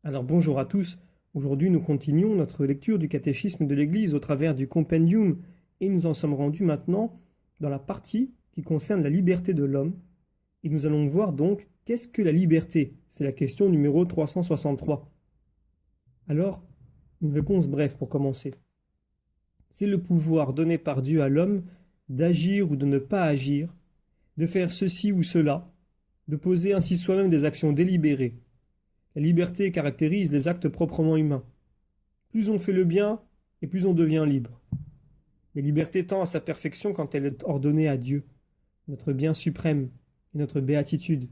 Alors bonjour à tous, aujourd'hui nous continuons notre lecture du catéchisme de l'Église au travers du compendium et nous en sommes rendus maintenant dans la partie qui concerne la liberté de l'homme et nous allons voir donc qu'est-ce que la liberté? C'est la question numéro 363. Alors, une réponse brève pour commencer. C'est le pouvoir donné par Dieu à l'homme d'agir ou de ne pas agir, de faire ceci ou cela, de poser ainsi soi-même des actions délibérées. La liberté caractérise les actes proprement humains. Plus on fait le bien, et plus on devient libre. La liberté tend à sa perfection quand elle est ordonnée à Dieu, notre bien suprême et notre béatitude.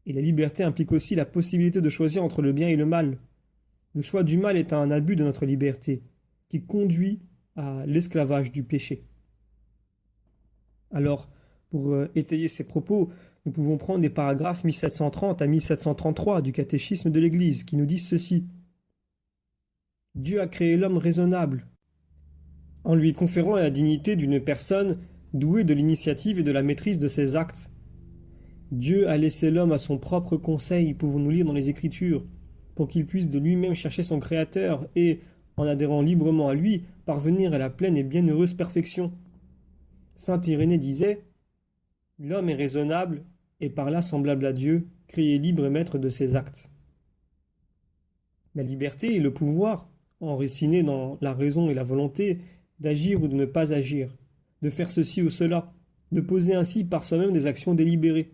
Et la liberté implique aussi la possibilité de choisir entre le bien et le mal. Le choix du mal est un abus de notre liberté, qui conduit à l'esclavage du péché. Alors, pour étayer ces propos, nous pouvons prendre les paragraphes 1730 à 1733 du catéchisme de l'Église qui nous disent ceci. Dieu a créé l'homme raisonnable, en lui conférant la dignité d'une personne douée de l'initiative et de la maîtrise de ses actes. Dieu a laissé l'homme à son propre conseil, pouvons-nous lire dans les Écritures, pour qu'il puisse de lui-même chercher son Créateur et, en adhérant librement à lui, parvenir à la pleine et bienheureuse perfection. Saint Irénée disait « L'homme est raisonnable et par là semblable à Dieu, créé libre et maître de ses actes. » La liberté et le pouvoir, enracinés dans la raison et la volonté, d'agir ou de ne pas agir, de faire ceci ou cela, de poser ainsi par soi-même des actions délibérées.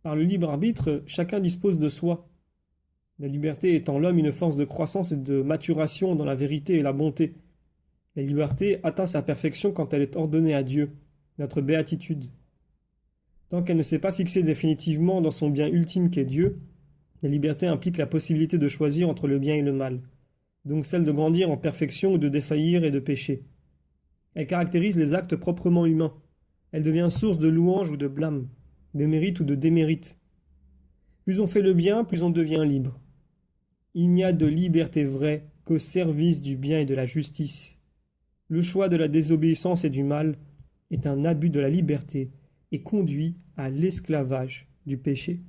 Par le libre arbitre, chacun dispose de soi. La liberté est en l'homme une force de croissance et de maturation dans la vérité et la bonté. La liberté atteint sa perfection quand elle est ordonnée à Dieu, notre béatitude. Tant qu'elle ne s'est pas fixée définitivement dans son bien ultime qu'est Dieu, la liberté implique la possibilité de choisir entre le bien et le mal, donc celle de grandir en perfection ou de défaillir et de pécher. Elle caractérise les actes proprement humains. Elle devient source de louange ou de blâme, de mérite ou de démérite. Plus on fait le bien, plus on devient libre. Il n'y a de liberté vraie qu'au service du bien et de la justice. Le choix de la désobéissance et du mal est un abus de la liberté et conduit à l'esclavage du péché.